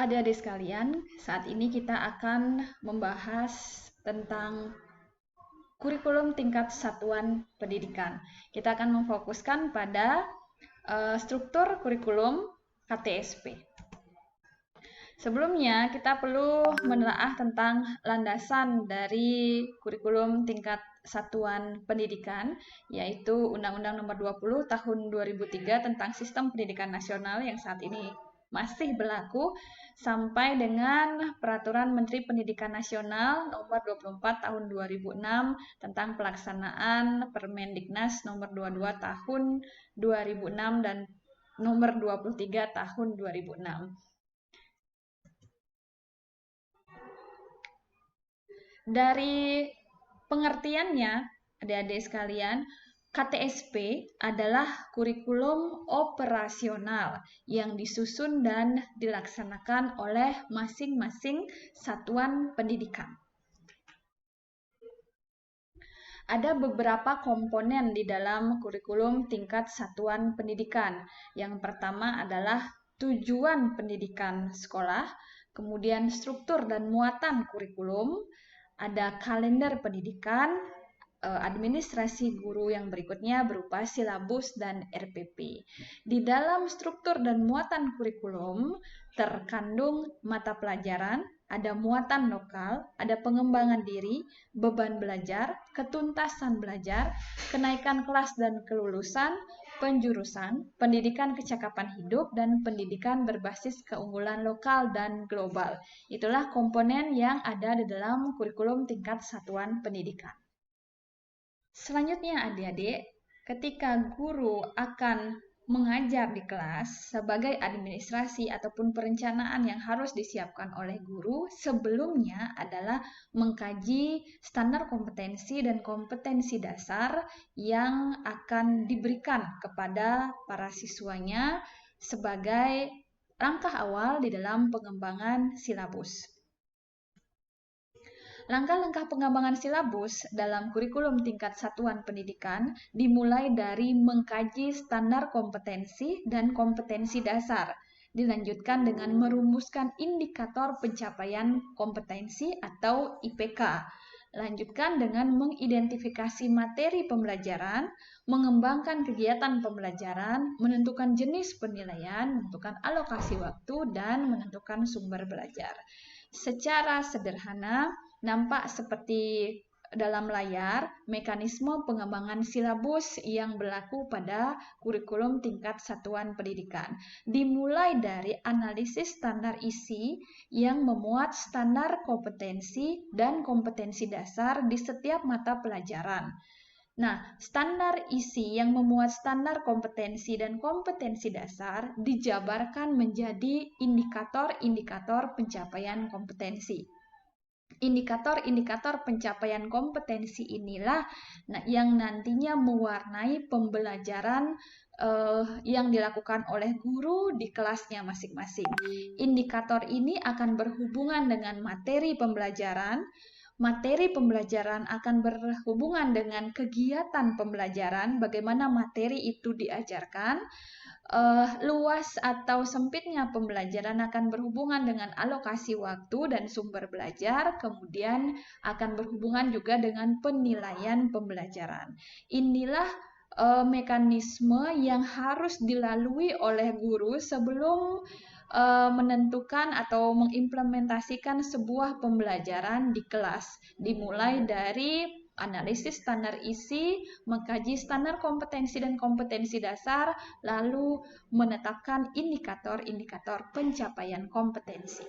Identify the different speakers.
Speaker 1: Adik-adik sekalian, saat ini kita akan membahas tentang kurikulum tingkat satuan pendidikan. Kita akan memfokuskan pada struktur kurikulum KTSP. Sebelumnya, kita perlu menelaah tentang landasan dari kurikulum tingkat satuan pendidikan, yaitu Undang-Undang Nomor 20 Tahun 2003 tentang Sistem Pendidikan Nasional yang saat ini masih berlaku sampai dengan Peraturan Menteri Pendidikan Nasional Nomor 24 Tahun 2006 tentang pelaksanaan Permendiknas Nomor 22 Tahun 2006 dan Nomor 23 Tahun 2006. Dari pengertiannya, adik-adik sekalian, KTSP adalah kurikulum operasional yang disusun dan dilaksanakan oleh masing-masing satuan pendidikan. Ada beberapa komponen di dalam kurikulum tingkat satuan pendidikan. Yang pertama adalah tujuan pendidikan sekolah, kemudian struktur dan muatan kurikulum, ada kalender pendidikan, administrasi guru yang berikutnya berupa silabus dan RPP. Di dalam struktur dan muatan kurikulum terkandung mata pelajaran, ada muatan lokal, ada pengembangan diri, beban belajar, ketuntasan belajar, kenaikan kelas dan kelulusan, penjurusan, pendidikan kecakapan hidup, dan pendidikan berbasis keunggulan lokal dan global. Itulah komponen yang ada di dalam kurikulum tingkat satuan pendidikan. Selanjutnya adik-adik, ketika guru akan mengajar di kelas sebagai administrasi ataupun perencanaan yang harus disiapkan oleh guru sebelumnya adalah mengkaji standar kompetensi dan kompetensi dasar yang akan diberikan kepada para siswanya sebagai langkah awal di dalam pengembangan silabus. Langkah-langkah pengembangan silabus dalam kurikulum tingkat satuan pendidikan dimulai dari mengkaji standar kompetensi dan kompetensi dasar, dilanjutkan dengan merumuskan indikator pencapaian kompetensi atau IPK. Lanjutkan dengan mengidentifikasi materi pembelajaran, mengembangkan kegiatan pembelajaran, menentukan jenis penilaian, menentukan alokasi waktu, dan menentukan sumber belajar. Secara sederhana, nampak seperti dalam layar mekanisme pengembangan silabus yang berlaku pada kurikulum tingkat satuan pendidikan. Dimulai dari analisis standar isi yang memuat standar kompetensi dan kompetensi dasar di setiap mata pelajaran. Nah, standar isi yang memuat standar kompetensi dan kompetensi dasar dijabarkan menjadi indikator-indikator pencapaian kompetensi. Indikator-indikator pencapaian kompetensi inilah yang nantinya mewarnai pembelajaran yang dilakukan oleh guru di kelasnya masing-masing. Indikator ini akan berhubungan dengan materi pembelajaran. Materi pembelajaran akan berhubungan dengan kegiatan pembelajaran, bagaimana materi itu diajarkan. Luas atau sempitnya pembelajaran akan berhubungan dengan alokasi waktu dan sumber belajar, kemudian akan berhubungan juga dengan penilaian pembelajaran. Inilah mekanisme yang harus dilalui oleh guru sebelum menentukan atau mengimplementasikan sebuah pembelajaran di kelas. Dimulai dari analisis standar isi, mengkaji standar kompetensi dan kompetensi dasar, lalu menetapkan indikator-indikator pencapaian kompetensi.